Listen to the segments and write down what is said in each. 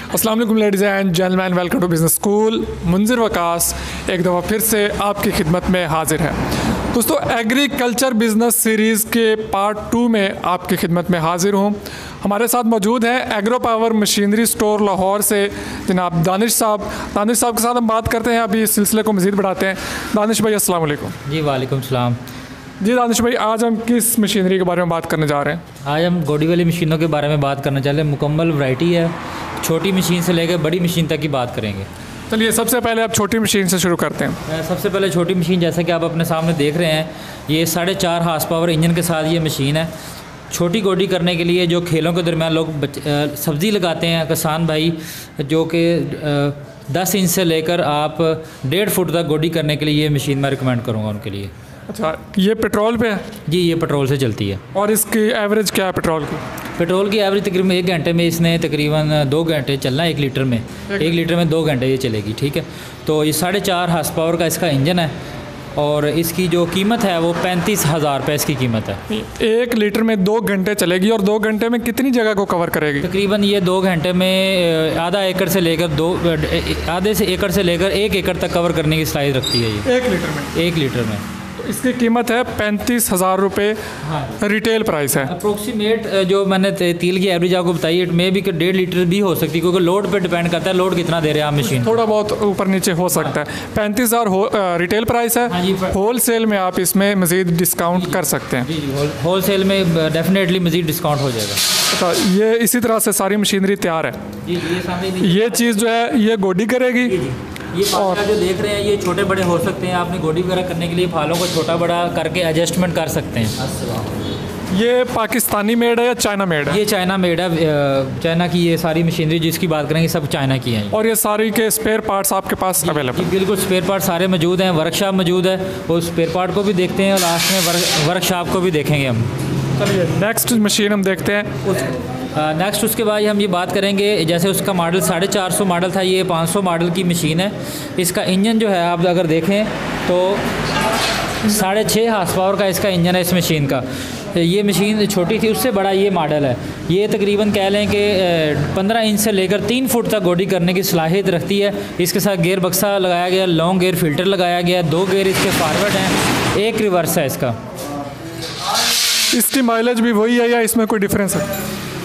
अस्सलाम वालेकुम ladies and gentleman, welcome to business school. Munzir Waqas एक दफ़ा फिर से आपकी खिदमत में हाजिर है। दोस्तों, एग्रीकल्चर बिज़नेस सीरीज़ के पार्ट 2 में आपकी खिदमत में हाजिर हूँ। हमारे साथ मौजूद हैं agro power machinery store Lahore से जनाब दानिश साहब के साथ हम बात करते हैं। अभी इस सिलसिले को मज़ीद बढ़ाते हैं। दानिश भाई अस्सलाम वालेकुम। जी वालेकुम सलाम। जी दानिश भाई, आज हम किस मशीनरी के बारे में बात करने जा रहे हैं? आज हम गोडी वाली मशीनों के बारे में बात करना चाह रहे हैं। मुकम्मल वैरायटी है, छोटी मशीन से लेकर बड़ी मशीन तक की बात करेंगे। चलिए, सबसे पहले आप छोटी मशीन से शुरू करते हैं। सबसे पहले छोटी मशीन, जैसा कि आप अपने सामने देख रहे हैं, ये 4.5 हार्स पावर इंजन के साथ ये मशीन है। छोटी गोडी करने के लिए जो खेलों के दरमियान लोग सब्ज़ी लगाते हैं, किसान भाई जो कि 10 इंच से लेकर आप 1.5 फुट तक गोडी करने के लिए ये मशीन मैं रिकमेंड करूँगा उनके लिए। अच्छा, ये पेट्रोल पे है? जी, ये पेट्रोल से चलती है। और इसकी एवरेज क्या है पेट्रोल की? पेट्रोल की एवरेज तकरीबन 1 घंटे में इसने तकरीबन 2 घंटे चलना है। 1 लीटर में 2 घंटे ये चलेगी। ठीक है, तो ये 4.5 हार्स पावर का इसका इंजन है और इसकी जो कीमत है वो 35,000 रुपये इसकी कीमत है। 1 लीटर में 2 घंटे चलेगी। और 2 घंटे में कितनी जगह को कवर करेगी? तकरीबन ये 2 घंटे में आधे से एकड़ से लेकर 1 एकड़ तक कवर करने की सलाहियत रखती है ये 1 लीटर में। तो इसकी कीमत है 35,000 रुपये। हाँ, रिटेल प्राइस है। अप्रोक्सीमेट जो मैंने तेल की एवरेज आपको बताई, इट में भी 1.5 लीटर भी हो सकती है, क्योंकि लोड पे डिपेंड करता है लोड कितना दे रहे हैं आप मशीन। थोड़ा बहुत ऊपर नीचे हो सकता है। 35,000 रिटेल प्राइस है। हाँ जी, होल सेल में आप इसमें मज़ीद डिस्काउंट कर सकते हैं। जी, होल सेल में डेफिनेटली मज़ीद डिस्काउंट हो जाएगा। अच्छा, ये इसी तरह से सारी मशीनरी तैयार है। जी, ये सामने ये चीज़ जो है ये गोडी करेगी। ये फाल जो देख रहे हैं ये छोटे बड़े हो सकते हैं। आपने गोडी वगैरह करने के लिए फालों को छोटा बड़ा करके एडजस्टमेंट कर सकते हैं। ये पाकिस्तानी मेड है या चाइना मेड है? ये चाइना मेड है। चाइना की ये सारी मशीनरी जिसकी बात करेंगे सब चाइना की हैं। और ये सारी के स्पेयर पार्ट्स आपके पास अवेलेबल? जी बिल्कुल, स्पेयर पार्ट सारे मौजूद हैं। वर्कशॉप मौजूद है, वो स्पेयर पार्ट को भी देखते हैं और लास्ट में वर्कशॉप को भी देखेंगे हम। चलिए, नेक्स्ट मशीन हम देखते हैं। नेक्स्ट उसके बाद हम ये बात करेंगे, जैसे उसका मॉडल 450 मॉडल था, ये 500 मॉडल की मशीन है। इसका इंजन जो है आप अगर देखें तो 6.5 हार्स पावर का इसका इंजन है इस मशीन का। ये मशीन छोटी थी, उससे बड़ा ये मॉडल है। ये तकरीबन कह लें कि 15 इंच से लेकर 3 फुट तक गोडी करने की सलाहियत रखती है। इसके साथ गेयर बक्सा लगाया गया, लॉन्ग गेयर फिल्टर लगाया गया, 2 गेयर इसके फॉरवर्ड हैं, 1 रिवर्स है इसका। इसकी माइलेज भी वही है या इसमें कोई डिफरेंस है?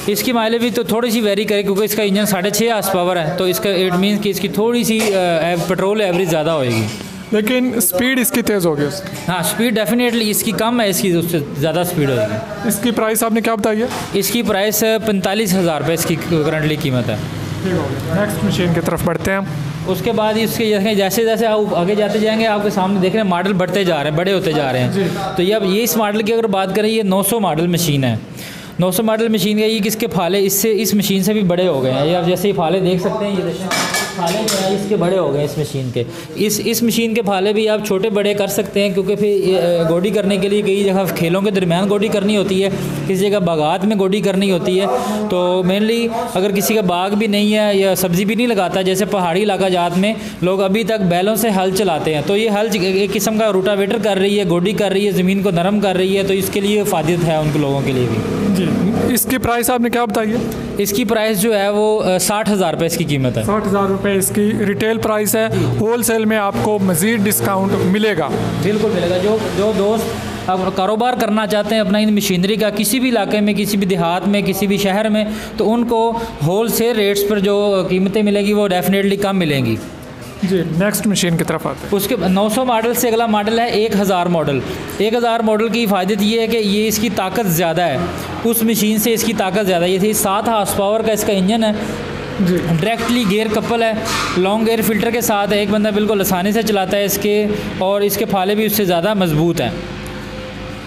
इसकी माइलेज भी तो थोड़ी सी वेरी करे, क्योंकि इसका इंजन 6.5 हार्स पावर है, तो इसका इट मीन्स कि इसकी थोड़ी सी पेट्रोल एवरेज ज़्यादा होएगी। लेकिन स्पीड इसकी तेज़ होगी उसकी? हाँ, स्पीड डेफिनेटली इसकी कम है, इसकी उससे ज़्यादा स्पीड होगी। इसकी प्राइस आपने क्या बताई है? इसकी प्राइस 45,000 रुपये इसकी करंटली कीमत है। नेक्स्ट मशीन की तरफ बढ़ते हैं। उसके बाद इसके जैसे जैसे आप आगे जाते जाएंगे आपके सामने देख रहे हैं मॉडल बढ़ते जा रहे हैं, बड़े होते जा रहे हैं। तो ये अब ये इस मॉडल की अगर बात करें, ये 900 मॉडल मशीन है। 900 मॉडल मशीन का ये किसके फाले इस मशीन से भी बड़े हो गए हैं। ये आप जैसे ही फाले देख सकते हैं, ये देखें फाले जो है इसके बड़े हो गए हैं इस मशीन के। इस मशीन के फाले भी आप छोटे बड़े कर सकते हैं, क्योंकि फिर गोडी करने के लिए कई जगह खेलों के दरमियान गोडी करनी होती है, किसी जगह बागात में गोडी करनी होती है। तो मेनली अगर किसी का बाग भी नहीं है या सब्ज़ी भी नहीं लगाता, जैसे पहाड़ी इलाका जात में लोग अभी तक बैलों से हल चलाते हैं, तो ये हल एक किस्म का रोटावेटर कर रही है, गोडी कर रही है, ज़मीन को नरम कर रही है, तो इसके लिए फ़ायदेमंद है उन लोगों के लिए भी। जी, इसकी प्राइस आपने क्या बताई है? इसकी प्राइस जो है वो 60,000 रुपये इसकी कीमत है। 60,000 रुपये इसकी रिटेल प्राइस है। होल सेल में आपको मज़ीद डिस्काउंट मिलेगा? बिल्कुल मिलेगा। जो दोस्त अब कारोबार करना चाहते हैं अपना इन मशीनरी का, किसी भी इलाके में, किसी भी देहात में, किसी भी शहर में, तो उनको होल सेल रेट्स पर जो कीमतें मिलेंगी वो डेफिनेटली कम मिलेंगी। जी, नेक्स्ट मशीन की तरफ आते हैं। उसके 900 मॉडल से अगला मॉडल है 1000 मॉडल। 1000 मॉडल की फ़ायदत ये है कि ये इसकी ताकत ज़्यादा है, उस मशीन से इसकी ताकत ज़्यादा है। ये थी 7 हार्स पावर का इसका इंजन है जी। डायरेक्टली गेयर कपल है, लॉन्ग गेयर फिल्टर के साथ है, एक बंदा बिल्कुल आसानी से चलाता है इसके, और इसके फाले भी उससे ज़्यादा मजबूत हैं।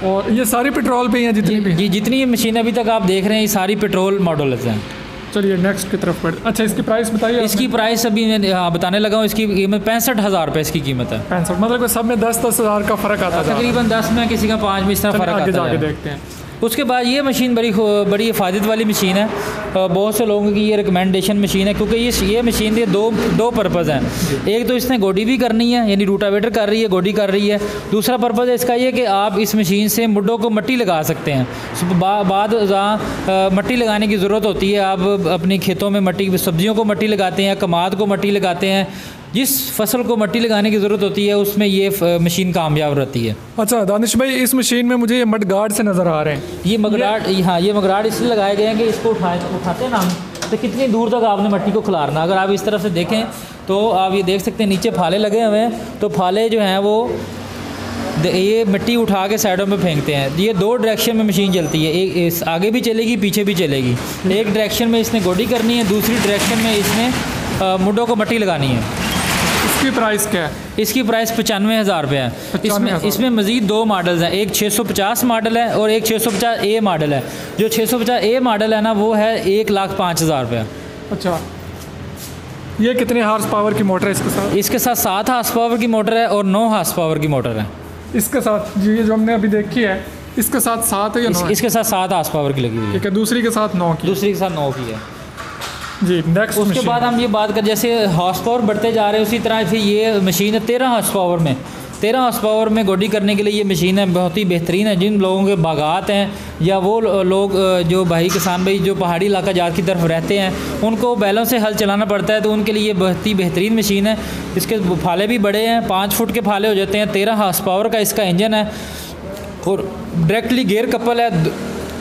और ये सारी पेट्रोल पे ही हैं जितनी भी? जी, जितनी मशीन अभी तक आप देख रहे हैं ये सारी पेट्रोल मॉडल्स हैं। चलिए नेक्स्ट की तरफ बढ़। अच्छा, इसकी प्राइस बताइए। इसकी प्राइस अभी मैं बताने लगा हूँ। इसकी कीमत 65,000 रुपये इसकी कीमत है। 65, मतलब सब में 10-10 हज़ार का फ़र्क आता है तकरीबन 10 में, किसी का 5 में, इस तरह फ़र्क आता है। आगे जाके देखते हैं। उसके बाद ये मशीन बड़ी हिफाजत वाली मशीन है। बहुत से लोगों की ये रिकमेंडेशन मशीन है, क्योंकि ये मशीन के दो पर्पज़ हैं। एक तो इसने गोडी भी करनी है, यानी रूटावेटर कर रही है, गोडी कर रही है। दूसरा पर्पज़ है इसका ये कि आप इस मशीन से मुड्ढों को मट्टी लगा सकते हैं। बाद जहाँ मट्टी लगाने की ज़रूरत होती है, आप अपनी खेतों में मट्टी, सब्जियों को मट्टी लगाते हैं, कमाद को मट्टी लगाते हैं, जिस फसल को मट्टी लगाने की ज़रूरत होती है उसमें ये मशीन कामयाब रहती है। अच्छा दानिश भाई, इस मशीन में मुझे ये मडगार्ड से नज़र आ रहे हैं। ये मगराड, हाँ ये मगराड इसलिए लगाए गए हैं कि इसको उठाते हैं ना हम, तो कितनी दूर तक आपने मट्टी को खिलारना। अगर आप इस तरफ से देखें तो आप ये देख सकते हैं नीचे फाले लगे हुए हैं, तो फाले जो हैं वो ये मिट्टी उठा के साइडों में फेंकते हैं। ये दो डायरेक्शन में मशीन चलती है, एक आगे भी चलेगी पीछे भी चलेगी। एक डायरेक्शन में इसने गोडी करनी है, दूसरी डायरेक्शन में इसने मुड्ढों को मट्टी लगानी है। इसकी प्राइस क्या है? इसकी प्राइस 95,000 रुपये है। इसमें मज़ीद दो मॉडल्स हैं, एक 650 मॉडल है और एक 650A मॉडल है। जो 650A मॉडल है ना वो है 1,05,000 रुपये। अच्छा, ये कितने हार्स पावर की मोटर है इसके साथ? इसके साथ 7 हार्स पावर की मोटर है और 9 हार्स पावर की मोटर है। इसके साथ जी, ये जो हमने अभी देखी है इसके साथ 7 है या 9? इसके साथ 7 हार्स पावर की लगी हुई है। ठीक है, दूसरी के साथ 9 की? दूसरी के साथ 9 की है जी। नेक्स्ट उसके बाद हम ये बात कर, जैसे हार्स पावर बढ़ते जा रहे हैं उसी तरह फिर ये मशीन है 13 हार्स पावर में। 13 हार्स पावर में गोडी करने के लिए ये मशीन है बहुत ही बेहतरीन है। जिन लोगों के बागात हैं या वो लोग जो किसान भाई जो पहाड़ी इलाका जात की तरफ रहते हैं, उनको बैलों से हल चलाना पड़ता है, तो उनके लिए ये बहुत ही बेहतरीन मशीन है। इसके फाले भी बड़े हैं, 5 फुट के फाले हो जाते हैं। 13 हार्स पावर का इसका इंजन है और डायरेक्टली गेयर कपल है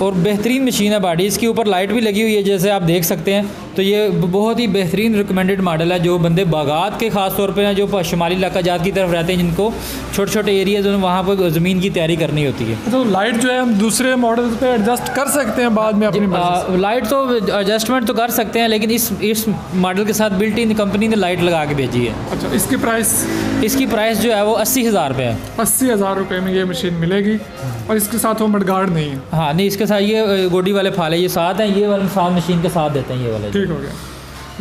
और बेहतरीन मशीन है। बॉडी इसके ऊपर लाइट भी लगी हुई है जैसे आप देख सकते हैं। तो ये बहुत ही बेहतरीन रिकमेंडेड मॉडल है। जो बंदे बागात के ख़ास तौर पे हैं, जो शुमाली इलाका जात की तरफ रहते हैं, जिनको छोटे छोटे एरियाज वहाँ पर ज़मीन की तैयारी करनी होती है। तो लाइट जो है हम दूसरे मॉडल पे एडजस्ट कर सकते हैं बाद में अपनी लाइट तो एडजस्टमेंट तो कर सकते हैं, लेकिन इस मॉडल के साथ बिल्ट इन कंपनी ने लाइट लगा के भेजी है। अच्छा, इसकी प्राइस जो है वो 80,000 रुपये है। 80,000 रुपये में ये मशीन मिलेगी और इसके साथ वो मडगार्ड नहीं है? हाँ नहीं, इसके साथ ये गोडी वाले फाले ये साथ हैं, ये वाले साथ मशीन के साथ देते हैं ये वाले। ठीक हो गया।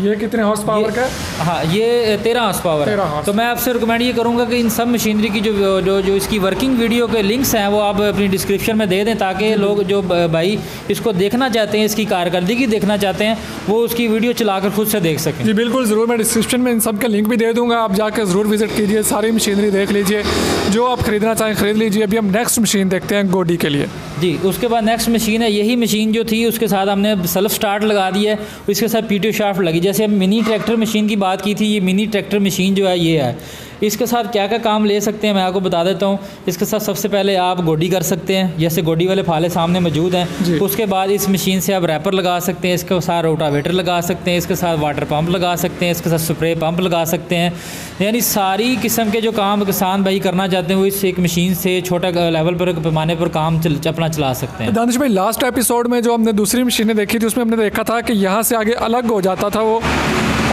ये कितने हॉर्स पावर का है? हाँ ये 13 हॉर्स पावर है। तो मैं आपसे रिकमेंड ये करूँगा कि इन सब मशीनरी की जो इसकी वर्किंग वीडियो के लिंक्स हैं वो आप अपनी डिस्क्रिप्शन में दे दें, ताकि लोग जो भाई इसको देखना चाहते हैं, इसकी कारकर्दगी देखना चाहते हैं, वो उसकी वीडियो चलाकर खुद से देख सकें। जी बिल्कुल, ज़रूर। मैं डिस्क्रिप्शन में इन सब के लिंक भी दे दूँगा, आप जाकर ज़रूर विजिट कीजिए, सारी मशीनरी देख लीजिए, जो आप ख़रीदना चाहें ख़रीद लीजिए। अभी हम नेक्स्ट मशीन देखते हैं गोडी के लिए। जी, उसके बाद नेक्स्ट मशीन है, यही मशीन जो थी उसके साथ हमने सेल्फ स्टार्ट लगा दी है, इसके साथ पीटीओ शाफ्ट लगी। जैसे हम मिनी ट्रैक्टर मशीन की बात की थी, ये मिनी ट्रैक्टर मशीन जो है ये है। इसके साथ क्या क्या काम ले सकते हैं मैं आपको बता देता हूँ। इसके साथ सबसे पहले आप गोडी कर सकते हैं, जैसे गोडी वाले फाले सामने मौजूद हैं। उसके बाद इस मशीन से आप रैपर लगा सकते हैं, इसके साथ रोटावेटर लगा सकते हैं, इसके साथ वाटर पंप लगा सकते हैं, इसके साथ स्प्रे पंप लगा सकते हैं। यानी सारी किस्म के जो काम किसान भाई करना चाहते हैं वो इस एक मशीन से छोटा लेवल पर पैमाने पर काम अपना चला सकते हैं। दानिश भाई, लास्ट एपिसोड में जो हमने दूसरी मशीनें देखी थी उसमें हमने देखा था कि यहाँ से आगे अलग हो जाता था वो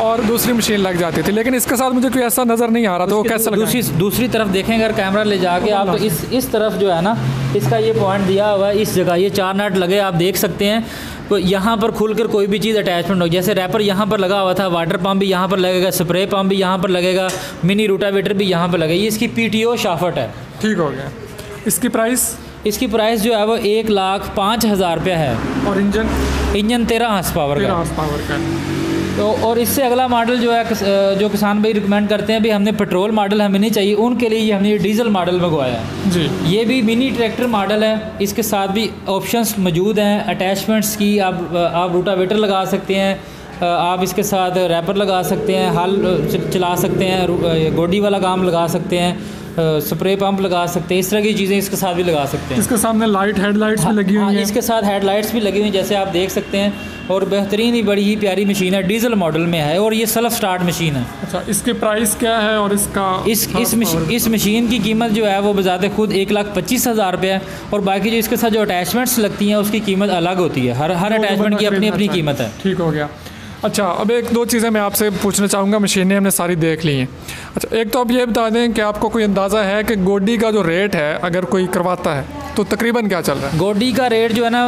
और दूसरी मशीन लग जाती थी, लेकिन इसके साथ मुझे कोई ऐसा नज़र नहीं आ रहा था। वो कैसे दूसरी तरफ देखें अगर कैमरा ले जाके आप, तो इस तरफ जो है ना इसका ये पॉइंट दिया हुआ है, इस जगह ये 4 नट लगे आप देख सकते हैं। तो यहाँ पर खुलकर कोई भी चीज़ अटैचमेंट हो, जैसे रैपर यहाँ पर लगा हुआ था, वाटर पंप भी यहाँ पर लगेगा, स्प्रे पंप भी यहाँ पर लगेगा, मिनी रोटावेटर भी यहाँ पर लगेगा। ये इसकी पीटीओ शाफ्ट है। ठीक हो गया। इसकी प्राइस जो है वो 1,05,000 रुपये है। और इंजन 13 हार्स पावर का। तो और इससे अगला मॉडल जो है जो किसान भाई रिकमेंड करते हैं भी हमने पेट्रोल मॉडल हमें नहीं चाहिए, उनके लिए ये हमने डीजल मॉडल मंगवाया है जी। ये भी मिनी ट्रैक्टर मॉडल है, इसके साथ भी ऑप्शंस मौजूद हैं अटैचमेंट्स की। आप रोटावेटर लगा सकते हैं, आप इसके साथ रैपर लगा सकते हैं, हल चला सकते हैं, गोडी वाला काम लगा सकते हैं, स्प्रे पंप लगा सकते हैं, इस तरह की चीज़ें इसके साथ भी लगा सकते हैं। इसके सामने हेडलाइट्स भी लगी हुई हैं। इसके साथ हेडलाइट्स भी लगी हुई हैं जैसे आप देख सकते हैं। और बेहतरीन ही बड़ी ही प्यारी मशीन है, डीजल मॉडल में है और ये सेल्फ स्टार्ट मशीन है। अच्छा, इसकी प्राइस क्या है और इसका इस मशीन की कीमत जो है वो बजाते खुद 1,25,000 रुपये है, और बाकी जो इसके साथ जो अटैचमेंट्स लगती हैं उसकी कीमत अलग होती है। हर अटैचमेंट की अपनी अपनी कीमत है। ठीक हो गया। अच्छा, अब 1-2 चीज़ें मैं आपसे पूछना चाहूँगा, मशीनें हमने सारी देख ली हैं। अच्छा, एक तो आप ये बता दें कि आपको कोई अंदाज़ा है कि गोडी का जो रेट है अगर कोई करवाता है तो तकरीबन क्या चल रहा है? गोडी का रेट जो है ना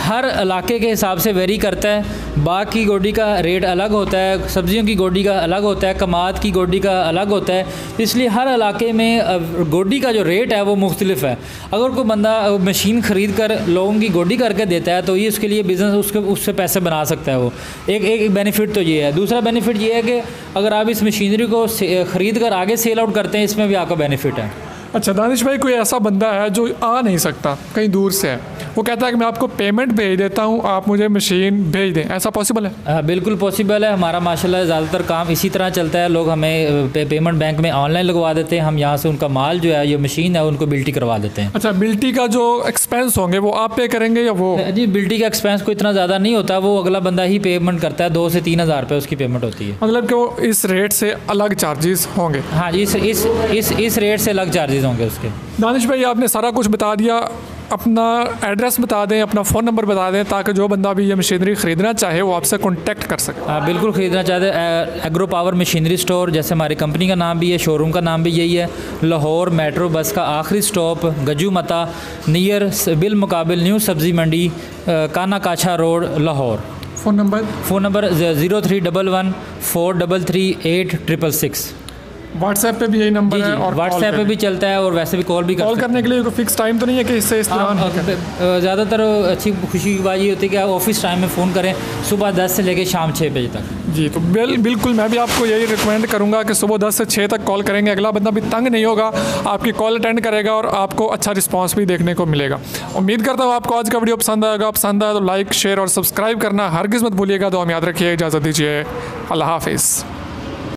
हर इलाके के हिसाब से वेरी करता है। बाग की गोडी का रेट अलग होता है, सब्जियों की गोडी का अलग होता है, कमाद की गोडी का अलग होता है। इसलिए हर इलाके में गोडी का जो रेट है वो मुख्तलिफ है। अगर कोई बंदा मशीन ख़रीद कर लोगों की गोडी करके देता है तो ये उसके लिए बिज़नेस उससे पैसे बना सकता है। वो एक बेनिफिट तो ये है। दूसरा बेनिफिट ये है कि अगर आप इस मशीनरी को ख़रीद कर आगे सेल आउट करते हैं, इसमें भी आपका बेनिफिट है। अच्छा दानिश भाई, कोई ऐसा बंदा है जो आ नहीं सकता, कहीं दूर से है, वो कहता है कि मैं आपको पेमेंट भेज देता हूँ, आप मुझे मशीन भेज दें, ऐसा पॉसिबल है? बिल्कुल पॉसिबल है। हमारा माशाल्लाह ज़्यादातर काम इसी तरह चलता है। लोग हमें पेमेंट बैंक में ऑनलाइन लगवा देते हैं, हम यहाँ से उनका माल जो है ये मशीन है उनको बिल्टी करवा देते हैं। अच्छा, बिल्टी का जो एक्सपेंस होंगे वो आप पे करेंगे या वो? जी, बिल्टी का एक्सपेंस कोई इतना ज़्यादा नहीं होता, वो अगला बंदा ही पेमेंट करता है। 2 से 3 हज़ार रुपये उसकी पेमेंट होती है। मतलब कि वो इस रेट से अलग चार्जेस होंगे? हाँ जी, इस रेट से अलग चार्जेस होंगे उसके। दानिश भाई, आपने सारा कुछ बता दिया। अपना एड्रेस बता दें, अपना फ़ोन नंबर बता दें, ताकि जो बंदा भी ये मशीनरी ख़रीदना चाहे वो आपसे कॉन्टैक्ट कर सके। हाँ बिल्कुल, ख़रीदना चाहते हैं। एग्रो पावर मशीनरी स्टोर, जैसे हमारी कंपनी का नाम भी है, शोरूम का नाम भी यही है। लाहौर मेट्रो बस का आखिरी स्टॉप गजू मता, near bill मुकाबिल new Sabzi Mandi, Kana Kacha road, Lahore. Phone number 0311 433 8666। WhatsApp पे भी यही नंबर है और व्हाट्सएप पे भी चलता है और वैसे भी कॉल भी कॉल करने के लिए कोई फिक्स टाइम तो नहीं है कि इससे इस दौरान? ज़्यादातर अच्छी खुशी की बात ये होती है कि आप ऑफिस टाइम में फ़ोन करें, सुबह 10 से लेकर शाम 6 बजे तक। जी, तो बिल्कुल मैं भी आपको यही रिकमेंड करूंगा कि सुबह 10 से 6 तक कॉल करेंगे, अगला बंदा भी तंग नहीं होगा, आपकी कॉल अटेंड करेगा और आपको अच्छा रिस्पांस भी देखने को मिलेगा। उम्मीद करता हूँ आपको आज का वीडियो पसंद आएगा। पसंद आया तो लाइक शेयर और सब्सक्राइब करना हरगिज़ मत भूलिएगा। तो हम याद रखिए, इजाज़त दीजिए, अल्लाह हाफिज़।